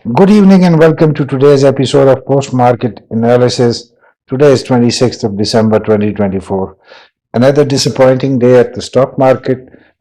Good evening and welcome to today's episode of Post Market Analysis. Today is 26th of December 2024. Another disappointing day at the stock market,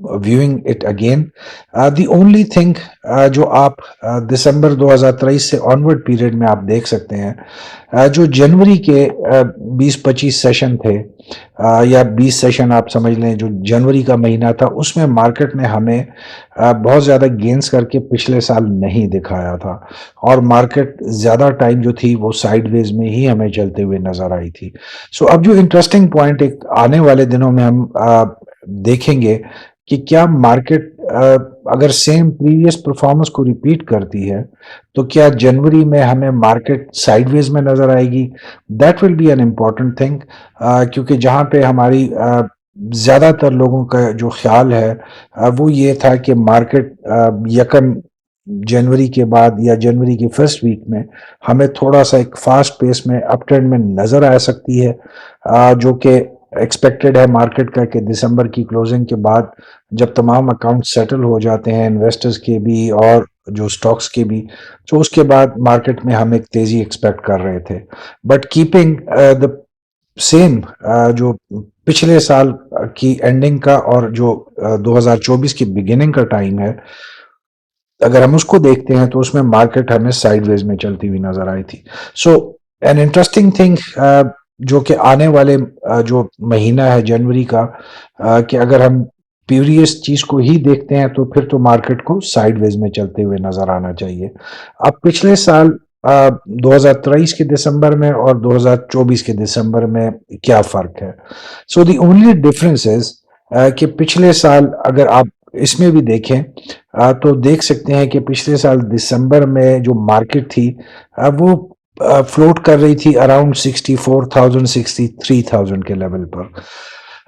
viewing it again. The only thing جو آپ دسمبر 2023 سے onward period میں آپ دیکھ سکتے ہیں، جو جنوری کے 20-25 سیشن تھے یا 20 سیشن آپ سمجھ لیں، جو جنوری کا مہینہ تھا، اس میں مارکیٹ نے ہمیں بہت زیادہ گینز کر کے پچھلے سال نہیں دکھایا تھا، اور مارکیٹ زیادہ ٹائم جو تھی وہ سائیڈ ویز میں ہی ہمیں چلتے ہوئے نظر آئی تھی. سو اب جو انٹرسٹنگ پوائنٹ ایک آنے والے دنوں میں ہم دیکھیں گے کہ کیا مارکیٹ اگر سیم پریویس پرفارمنس کو ریپیٹ کرتی ہے تو کیا جنوری میں ہمیں مارکیٹ سائیڈ ویز میں نظر آئے گی. That will be an important thing, کیونکہ جہاں پہ ہماری زیادہ تر لوگوں کا جو خیال ہے وہ یہ تھا کہ مارکیٹ یکم جنوری کے بعد یا جنوری کی فرسٹ ویک میں ہمیں تھوڑا سا ایک فاسٹ پیس میں اپ ٹرینڈ میں نظر آ سکتی ہے، جو کہ ایکسپیکٹڈ ہے مارکیٹ کا کہ دسمبر کی کلوزنگ کے بعد جب تمام اکاؤنٹ سیٹل ہو جاتے ہیں انویسٹرز کے بھی اور جو سٹاکس کے بھی، تو اس کے بعد مارکیٹ میں ہم ایک تیزی ایکسپیکٹ کر رہے تھے. بٹ کیپنگ دا سیم جو پچھلے سال کی اینڈنگ کا اور جو 2024 کی بگننگ کا ٹائم ہے، اگر ہم اس کو دیکھتے ہیں تو اس میں مارکیٹ ہمیں سائیڈ ویز میں چلتی ہوئی نظر آئی تھی. سو این انٹرسٹنگ تھنگ جو کہ آنے والے جو مہینہ ہے جنوری کا، کہ اگر ہم پیوریس چیز کو ہی دیکھتے ہیں تو پھر تو مارکیٹ کو سائیڈ ویز میں چلتے ہوئے نظر آنا چاہیے. اب پچھلے سال 2023 کے دسمبر میں اور 2024 کے دسمبر میں کیا فرق ہے؟ سو دی اونلی ڈفرنس از کہ پچھلے سال اگر آپ اس میں بھی دیکھیں تو دیکھ سکتے ہیں کہ پچھلے سال دسمبر میں جو مارکیٹ تھی وہ فلوٹ کر رہی تھی اراؤنڈ 64,000 63,000 کے لیول پر،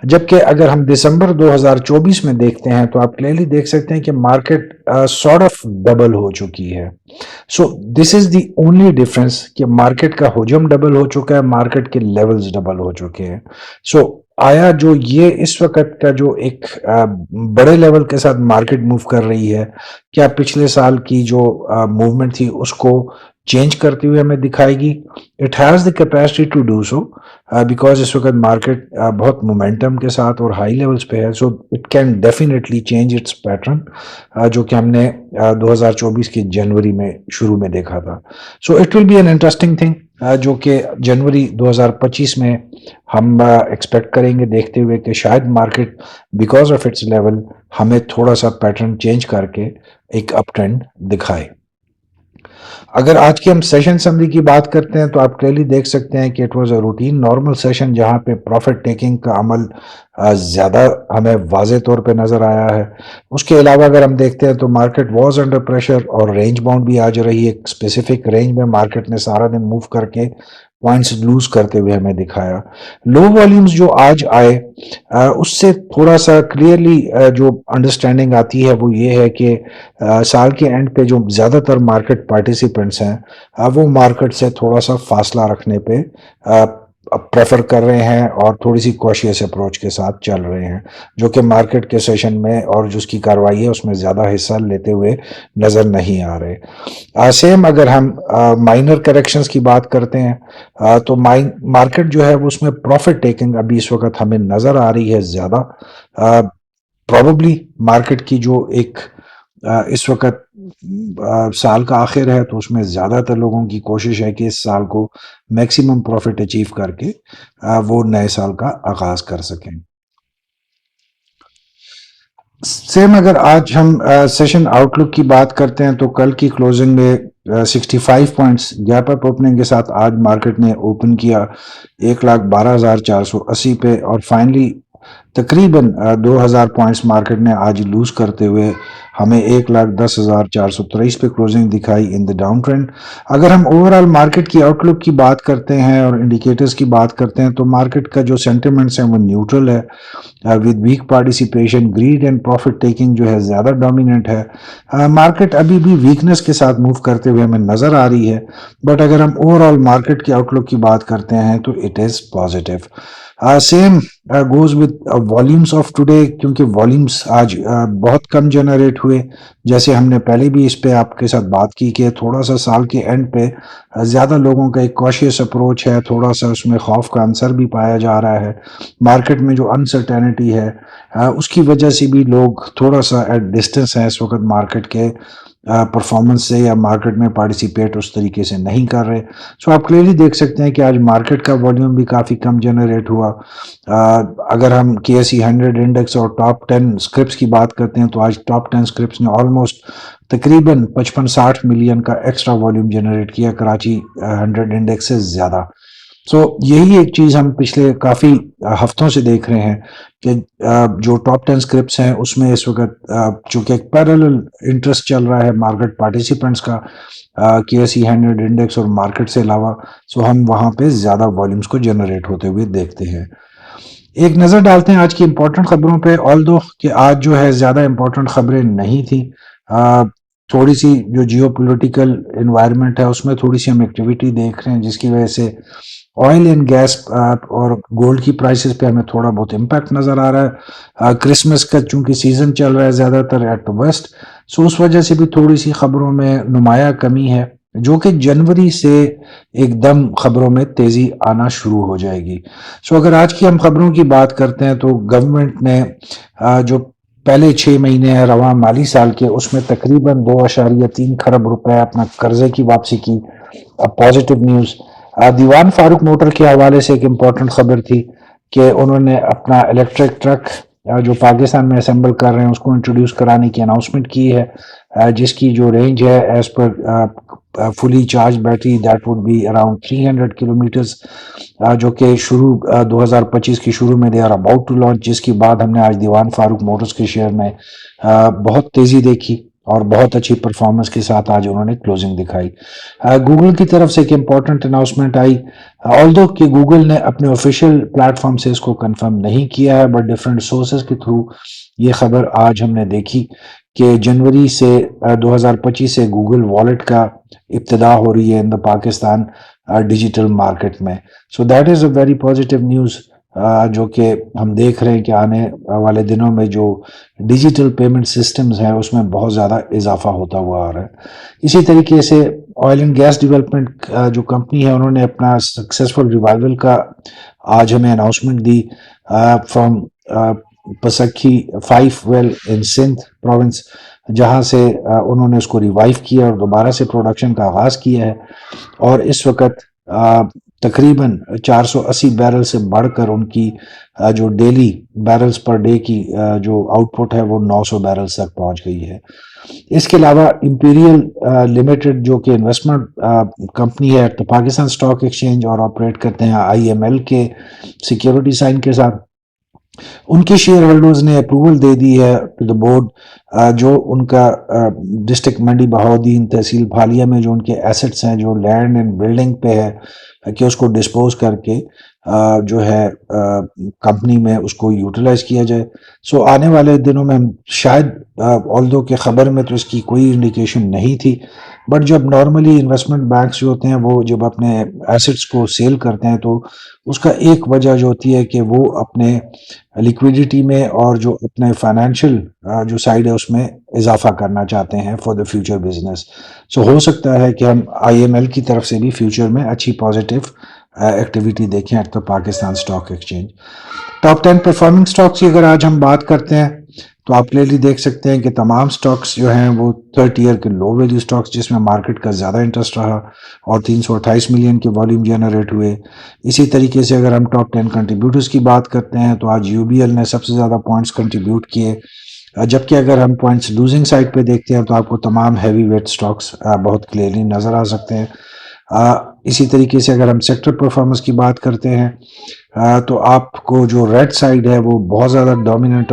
جبکہ اگر ہم دسمبر 2024 میں دیکھتے ہیں تو آپ کلیئرلی دیکھ سکتے ہیں کہ مارکیٹ سارٹ آف ڈبل ہو چکی ہے. سو دس از دی اونلی ڈفرنس کہ مارکیٹ کا حجم ڈبل ہو چکا ہے، مارکیٹ کے لیولز ڈبل ہو چکے ہیں. سو آیا جو یہ اس وقت کا جو ایک بڑے لیول کے ساتھ مارکیٹ موو کر رہی ہے، کیا پچھلے سال کی جو موومنٹ تھی اس کو چینج کرتے ہوئے ہمیں دکھائے گی؟ It has the capacity to do so, because اس وقت مارکیٹ بہت مومنٹم کے ساتھ اور ہائی لیولز پہ ہے. So it can definitely change its pattern, جو کہ ہم نے 2024 کی جنوری میں شروع میں دیکھا تھا. So it will be an interesting thing جو کہ جنوری 2025 میں ہم ایکسپیکٹ کریں گے، دیکھتے ہوئے کہ شاید market because of its level ہمیں تھوڑا سا پیٹرن چینج کر کے ایک اپ ٹرینڈ دکھائے. اگر آج کی ہم سیشن سمری کی بات کرتے ہیں تو آپ کلیئرلی دیکھ سکتے ہیں کہ it was a routine normal session, جہاں پہ پروفٹ ٹیکنگ کا عمل زیادہ ہمیں واضح طور پہ نظر آیا ہے. اس کے علاوہ اگر ہم دیکھتے ہیں تو مارکیٹ واز انڈر پریشر اور رینج باؤنڈ بھی آج رہی ہے. ایک اسپیسیفک رینج میں مارکیٹ نے سارا دن موو کر کے پوائنٹس لوز کرتے ہوئے ہمیں دکھایا. لو والیومز جو آج آئے اس سے تھوڑا سا کلیئرلی جو انڈرسٹینڈنگ آتی ہے وہ یہ ہے کہ سال کے اینڈ پہ جو زیادہ تر مارکیٹ پارٹیسپینٹس ہیں وہ مارکیٹ سے تھوڑا سا فاصلہ رکھنے پہ پریفر کر رہے ہیں اور تھوڑی سی کوشیس اپروچ کے ساتھ چل رہے ہیں، جو کہ مارکیٹ کے سیشن میں اور جو اس کی کاروائی ہے اس میں زیادہ حصہ لیتے ہوئے نظر نہیں آ رہے. سیم اگر ہم مائنر کریکشنز کی بات کرتے ہیں تو مارکیٹ جو ہے وہ اس میں پروفٹ ٹیکنگ ابھی اس وقت ہمیں نظر آ رہی ہے زیادہ. پروبیبلی مارکیٹ کی جو ایک اس وقت سال کا آخر ہے تو اس میں زیادہ تر لوگوں کی کوشش ہے کہ اس سال کو میکسیمم پروفٹ اچیو کر کے وہ نئے سال کا آغاز کر سکیں. سیم اگر آج ہم سیشن آؤٹ لک کی بات کرتے ہیں تو کل کی کلوزنگ میں 65 پوائنٹس گیپ اپ اوپننگ کے ساتھ آج مارکیٹ نے اوپن کیا 1,12,480 پہ، اور فائنلی تقریباً 2,000 پوائنٹس مارکیٹ نے آج لوز کرتے ہوئے ہمیں 1,10,423 پہ کلوزنگ دکھائی ان دا ڈاؤن ٹرینڈ. اگر ہم اوور آل مارکیٹ کی آؤٹ لک کی بات کرتے ہیں اور انڈیکیٹرز کی بات کرتے ہیں تو مارکیٹ کا جو سینٹیمنٹس ہیں وہ نیوٹرل ہے، with weak participation, grade and profit taking جو ہے زیادہ ڈومیننٹ ہے. مارکیٹ ابھی بھی ویکنس کے ساتھ موو کرتے ہوئے ہمیں نظر آ رہی ہے، بٹ اگر ہم اوور آل مارکیٹ کی آؤٹ لک کی بات کرتے ہیں تو it is positive. Same goes with volumes of today, کیونکہ والیومس آج بہت کم جنریٹ ہوئے. جیسے ہم نے پہلے بھی اس پہ آپ کے ساتھ بات کی کہ تھوڑا سا سال کے اینڈ پہ زیادہ لوگوں کا ایک کوشیس اپروچ ہے، تھوڑا سا اس میں خوف کا عنصر بھی پایا جا رہا ہے. مارکیٹ میں جو انسرٹینٹی ہے اس کی وجہ سے بھی لوگ تھوڑا سا ایٹ ڈسٹینس ہیں اس وقت مارکیٹ کے پرفارمنس سے، یا مارکیٹ میں پارٹیسپیٹ اس طریقے سے نہیں کر رہے. سو آپ کلیئرلی دیکھ سکتے ہیں کہ آج مارکیٹ کا والیوم بھی کافی کم جنریٹ ہوا. اگر ہم کے ایس ای 100 انڈیکس اور ٹاپ 10 اسکرپس کی بات کرتے ہیں تو آج ٹاپ 10 اسکرپس نے آلموسٹ تقریباً 55-60 ملین کا ایکسٹرا والیوم جنریٹ کیا کراچی 100 انڈیکس سے زیادہ. سو یہی ایک چیز ہم پچھلے کافی ہفتوں سے دیکھ رہے ہیں کہ جو ٹاپ 10 اسکرپٹس ہیں اس میں اس وقت چونکہ ایک پیرالل انٹرسٹ چل رہا ہے مارکیٹ پارٹیسپینٹس کا کے ایس ای 100 انڈیکس اور مارکیٹ سے علاوہ، سو ہم وہاں پہ زیادہ والیومز کو جنریٹ ہوتے ہوئے دیکھتے ہیں. ایک نظر ڈالتے ہیں آج کی امپورٹنٹ خبروں پہ، آلدو کہ آج جو ہے زیادہ امپورٹنٹ خبریں نہیں تھیں. تھوڑی سی جو جیو پولیٹیکل انوائرمنٹ ہے اس میں تھوڑی سی ہم ایکٹیویٹی دیکھ رہے ہیں، جس کی وجہ سے آئل اینڈ گیس اور گولڈ کی پرائسز پہ ہمیں تھوڑا بہت امپیکٹ نظر آ رہا ہے. کرسمس کا چونکہ سیزن چل رہا ہے زیادہ تر ایٹ ویسٹ، سو اس وجہ سے بھی تھوڑی سی خبروں میں نمایاں کمی ہے، جو کہ جنوری سے ایک دم خبروں میں تیزی آنا شروع ہو جائے گی. سو اگر آج کی ہم خبروں کی بات کرتے ہیں تو گورنمنٹ نے جو پہلے 6 مہینے ہیں رواں مالی سال کے، اس میں تقریباً 2.3 کھرب روپے اپنا قرضے کی واپسی کی. پازیٹیو نیوز دیوان فاروق موٹر کے حوالے سے ایک امپورٹنٹ خبر تھی کہ انہوں نے اپنا الیکٹرک ٹرک جو پاکستان میں اسمبل کر رہے ہیں اس کو انٹروڈیوس کرانے کی اناؤنسمنٹ کی ہے، جس کی جو رینج ہے as per fully charge battery that would be around 300 kilometres, جو کہ شروع 2025 کی شروع میں they are about to launch, جس کی بعد ہم نے آج دیوان فاروق موٹرز کے شیئر میں بہت تیزی دیکھی اور بہت اچھی پرفارمنس کے ساتھ آج انہوں نے کلوزنگ دکھائی. گوگل کی طرف سے ایک امپورٹنٹ اناؤنسمنٹ آئی، آلدو کہ گوگل نے اپنے آفیشیل پلیٹ فارم سے اس کو کنفرم نہیں کیا ہے، بٹ ڈفرینٹ سورسز کے تھرو یہ خبر آج ہم نے دیکھی کہ جنوری سے 2025 سے گوگل والیٹ کا ابتدا ہو رہی ہے ان دا پاکستان ڈیجیٹل مارکیٹ میں. So that is a very positive news, جو کہ ہم دیکھ رہے ہیں کہ آنے والے دنوں میں جو ڈیجیٹل پیمنٹ سسٹمز ہیں اس میں بہت زیادہ اضافہ ہوتا ہوا آ رہا ہے. اسی طریقے سے آئل اینڈ گیس ڈیولپمنٹ جو کمپنی ہے انہوں نے اپنا سکسیسفل ریوائول کا آج ہمیں اناؤنسمنٹ دی from Pasakhi 5 well in Sindh province, جہاں سے انہوں نے اس کو ریوائیو کیا اور دوبارہ سے پروڈکشن کا آغاز کیا ہے، اور اس وقت تقریباً 480 بیرل سے بڑھ کر ان کی جو ڈیلی بیرلز پر ڈے کی جو آؤٹ پٹ ہے وہ 900 بیرلز تک پہنچ گئی ہے. اس کے علاوہ امپیریل لمیٹڈ جو کہ انویسٹمنٹ کمپنی ہے تو پاکستان اسٹاک ایکسچینج اور آپریٹ کرتے ہیں آئی ایم ایل کے سیکیورٹی سائن کے ساتھ، ان کے شیئر ہولڈرز نے اپروول دے دی ہے ٹو دا بورڈ، جو ان کا ڈسٹرکٹ منڈی بہاؤدین تحصیل بھالیہ میں جو ان کے ایسٹس ہیں جو لینڈ اینڈ بلڈنگ پہ ہے، کہ اس کو ڈسپوز کر کے جو ہے کمپنی میں اس کو یوٹیلائز کیا جائے. سو آنے والے دنوں میں ہم شاید آلدو کہ خبر میں تو اس کی کوئی انڈیکیشن نہیں تھی، بٹ جب نارملی انویسٹمنٹ بینکس جو ہوتے ہیں وہ جب اپنے ایسٹس کو سیل کرتے ہیں تو اس کا ایک وجہ جو ہوتی ہے کہ وہ اپنے لیکویڈیٹی میں اور جو اپنے فائنینشیل جو سائڈ ہے اس میں اضافہ کرنا چاہتے ہیں فار دا فیوچر بزنس. سو ہو سکتا ہے کہ ہم آئی ایم ایل کی طرف سے بھی فیوچر میں اچھی پازیٹیو ایکٹیویٹی دیکھیں at the Pakistan stock exchange. Top 10 performing stocks کی اگر آج ہم بات کرتے ہیں تو آپ کلیئرلی دیکھ سکتے ہیں کہ تمام سٹاکس جو ہیں وہ 30 ایئر کے لو ویلیو سٹاکس جس میں مارکیٹ کا زیادہ انٹرسٹ رہا اور 328 ملین کے والیوم جنریٹ ہوئے. اسی طریقے سے اگر ہم ٹاپ 10 کنٹریبیوٹرز کی بات کرتے ہیں تو آج یو بی ایل نے سب سے زیادہ پوائنٹس کنٹریبیوٹ کیے، جبکہ اگر ہم پوائنٹس لوزنگ سائڈ پہ دیکھتے ہیں تو آپ کو تمام ہیوی ویٹ سٹاکس بہت کلیئرلی نظر آ سکتے ہیں. اسی طریقے سے اگر ہم سیکٹر پرفارمنس کی بات کرتے ہیں تو آپ کو جو ریڈ سائڈ ہے وہ بہت زیادہ ڈومیننٹ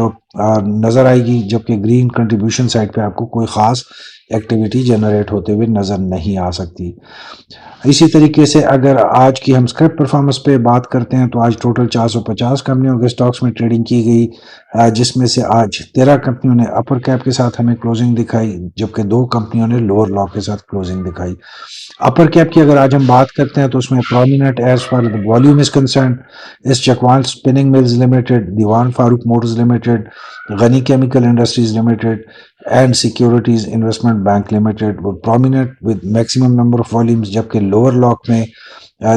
نظر آئے گی، جبکہ گرین کنٹریبیوشن سائڈ پہ آپ کو کوئی خاص ایکٹیویٹی جنریٹ ہوتے ہوئے نظر نہیں آ سکتی. اسی طریقے سے اگر آج کی ہم اسکرپ پرفارمنس پہ بات کرتے ہیں تو آج ٹوٹل 450 کمپنیوں کے سٹاکس میں ٹریڈنگ کی گئی، جس میں سے آج 13 کمپنیوں نے اپر کیپ کے ساتھ ہمیں کلوزنگ دکھائی، جبکہ 2 کمپنیوں نے لوور لا کے ساتھ کلوزنگ دکھائی. اپر کیپ کی اگر آج ہم بات کرتے ہیں تو اس میں prominent as far the volume is concern اس Chakwal spinning mills limited, Dewan Farooq motors limited, Ghani chemical industries limited and securities investment bank limited وہ prominent with maximum number of volumes, جبکہ لوور لاک میں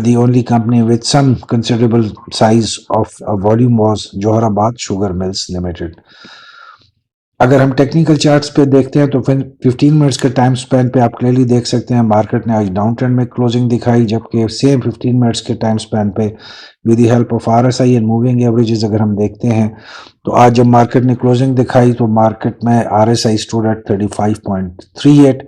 the only company with some considerable size of volume was جوہر آباد sugar mills limited. اگر ہم technical charts پہ دیکھتے ہیں تو 15 منٹس کے ٹائم سپین پہ آپ کلیئرلی دیکھ سکتے ہیں مارکیٹ نے آج ڈاؤن ٹرینڈ میں کلوزنگ دکھائی، جبکہ سیم 15 منٹس کے ٹائم سپین پہ with the help of RSI and moving averages اگر ہم دیکھتے ہیں تو آج جب مارکیٹ نے کلوزنگ دکھائی تو مارکیٹ میں RSI اسٹوڈ ایٹ 35.38،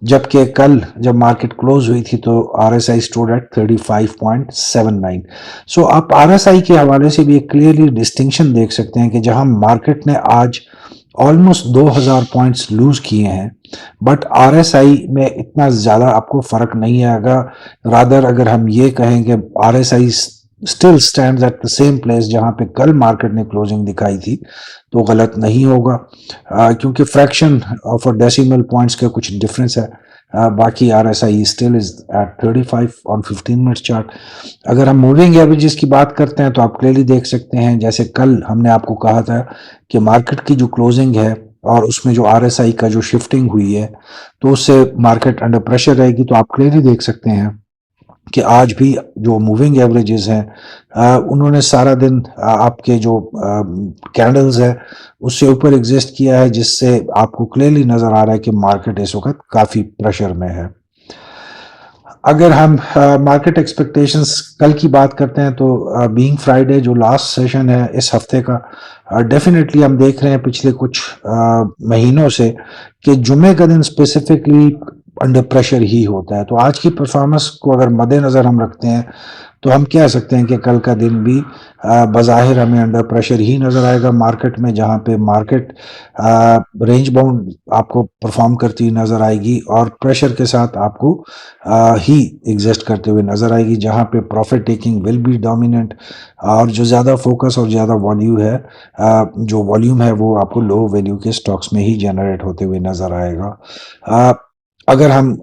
جبکہ کل جب مارکیٹ کلوز ہوئی تھی تو RSI اسٹوڈ ایٹ 35.79۔ سو آپ RSI کے حوالے سے بھی ایک کلیئرلی ڈسٹنکشن دیکھ سکتے ہیں کہ جہاں مارکیٹ نے آج آلموسٹ 2000 پوائنٹس لوز کیے ہیں، بٹ RSI میں اتنا زیادہ آپ کو فرق نہیں آئے گا۔ رادر اگر ہم یہ کہیں کہ RSI still stands at the same place جہاں پہ کل مارکیٹ نے کلوزنگ دکھائی تھی تو غلط نہیں ہوگا، کیونکہ فریکشن آف ڈیسیمل پوائنٹس کا کچھ ڈفرینس ہے۔ باقی RSI still is at 35 on 15 minutes chart. اگر ہم موونگ ایوریجز کی بات کرتے ہیں تو آپ کلیئرلی دیکھ سکتے ہیں، جیسے کل ہم نے آپ کو کہا تھا کہ مارکیٹ کی جو کلوزنگ ہے اور اس میں جو RSI کا جو شفٹنگ ہوئی ہے تو اس سے مارکیٹ انڈر پریشر رہے گی، تو آپ کلیئرلی دیکھ سکتے ہیں کہ آج بھی جو موونگ ایوریجز ہیں انہوں نے سارا دن آپ کے جو کینڈلز ہے اس سے اوپر ایگزسٹ کیا ہے، جس سے آپ کو کلیئرلی نظر آ رہا ہے کہ مارکیٹ اس وقت کافی پریشر میں ہے۔ اگر ہم مارکیٹ ایکسپیکٹیشنز کل کی بات کرتے ہیں تو بینگ فرائیڈے جو لاسٹ سیشن ہے اس ہفتے کا، ڈیفینیٹلی ہم دیکھ رہے ہیں پچھلے کچھ مہینوں سے کہ جمعے کا دن اسپیسیفکلی انڈر پریشر ہی ہوتا ہے۔ تو آج کی پرفارمنس کو اگر مد نظر ہم رکھتے ہیں تو ہم کہہ سکتے ہیں کہ کل کا دن بھی بظاہر ہمیں انڈر پریشر ہی نظر آئے گا مارکیٹ میں، جہاں پہ مارکیٹ رینج باؤنڈ آپ کو پرفارم کرتی ہوئی نظر آئے گی اور پریشر کے ساتھ آپ کو ہی ایگزسٹ کرتے ہوئے نظر آئے گی، جہاں پہ profit taking will be dominant, اور جو زیادہ فوکس اور زیادہ جو والیوم ہے وہ آپ کو لو ویلیو کے سٹاکس میں ہی جنریٹ ہوتے ہوئے نظر آئے گا۔ اگر ہم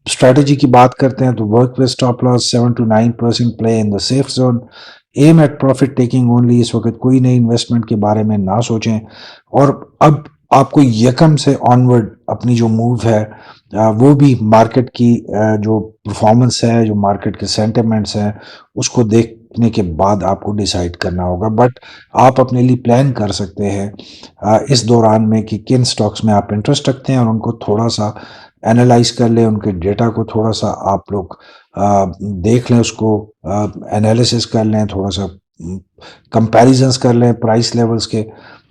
اسٹریٹجی کی بات کرتے ہیں تو work with stop loss 7 to 9% play in the safe zone, aim at profit taking only, اس وقت کوئی نئی انویسٹمنٹ کے بارے میں نہ سوچیں، اور اب آپ کو یکم سے آنورڈ اپنی جو موو ہے وہ بھی مارکیٹ کی جو پرفارمنس ہے، جو مارکیٹ کے سینٹیمنٹس ہیں اس کو دیکھنے کے بعد آپ کو ڈیسائیڈ کرنا ہوگا، بٹ آپ اپنے لیے پلان کر سکتے ہیں اس دوران میں کہ کن سٹاکس میں آپ انٹرسٹ رکھتے ہیں اور ان کو تھوڑا سا اینالائز کر لیں، ان کے ڈیٹا کو تھوڑا سا آپ لوگ دیکھ لیں، اس کو انالیسس کر لیں، تھوڑا سا کمپیریزنس کر لیں پرائس لیولز کے،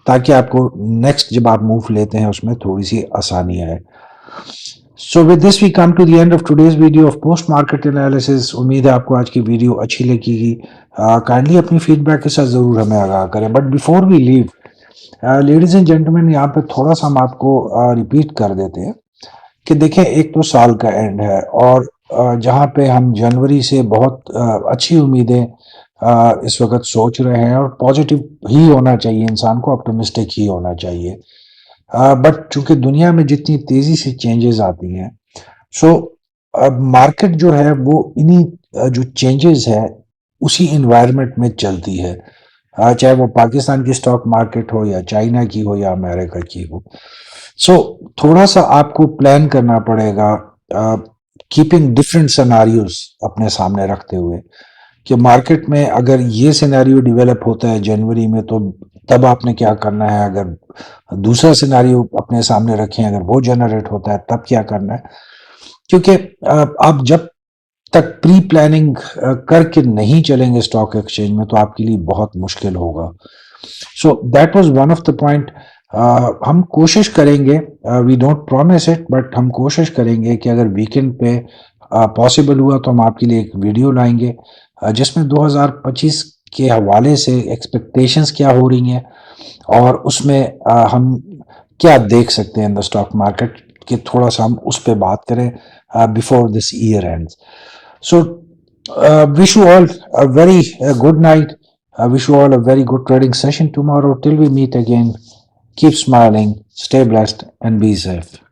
تاکہ آپ کو نیکسٹ جب آپ موو لیتے ہیں اس میں تھوڑی سی آسانی آئے۔ So with this we come to the end of today's video of post market analysis۔ امید ہے آپ کو آج کی ویڈیو اچھی لگے گی، کائنڈلی اپنی فیڈ بیک کے ساتھ ضرور ہمیں آگاہ کریں، but before we leave ladies and gentleman یہاں پہ تھوڑا سا ہم آپ کو ریپیٹ کر دیتے ہیں کہ دیکھیں ایک تو سال کا اینڈ ہے اور جہاں پہ ہم جنوری سے بہت اچھی امیدیں اس وقت سوچ رہے ہیں اور پازیٹیو ہی ہونا چاہیے، انسان کو اپٹمسٹک ہی ہونا چاہیے، بٹ چونکہ دنیا میں جتنی تیزی سے چینجز آتی ہیں سو مارکیٹ جو ہے وہ انہی جو چینجز ہے اسی انوائرمنٹ میں چلتی ہے، چاہے وہ پاکستان کی سٹاک مارکیٹ ہو یا چائنا کی ہو یا امریکہ کی ہو۔ سو تھوڑا سا آپ کو پلان کرنا پڑے گا، کیپنگ ڈفرینٹ سیناریوز اپنے سامنے رکھتے ہوئے کہ مارکیٹ میں اگر یہ سیناریو ڈیولپ ہوتا ہے جنوری میں تو تب آپ نے کیا کرنا ہے، اگر دوسرا سیناریو اپنے سامنے رکھیں اگر وہ جنریٹ ہوتا ہے تب کیا کرنا ہے، کیونکہ آپ جب تک پری پلاننگ کر کے نہیں چلیں گے اسٹاک ایکسچینج میں تو آپ کے لیے بہت مشکل ہوگا۔ So that was one of the point. ہم کوشش کریں گے، we don't promise it, but ہم کوشش کریں گے کہ اگر ویکینڈ پہ پاسبل ہوا تو ہم آپ کے لیے ایک ویڈیو لائیں گے جس میں 2025 کے حوالے سے ایکسپیکٹیشنز کیا ہو رہی ہیں اور اس میں ہم کیا دیکھ سکتے ہیں ان دا اسٹاک مارکیٹ کہ تھوڑا سا ہم اس پہ بات کریں before this year end. So wish you all a very good night. I wish you all a very good trading session tomorrow. Till we meet again, keep smiling, stay blessed, and be safe.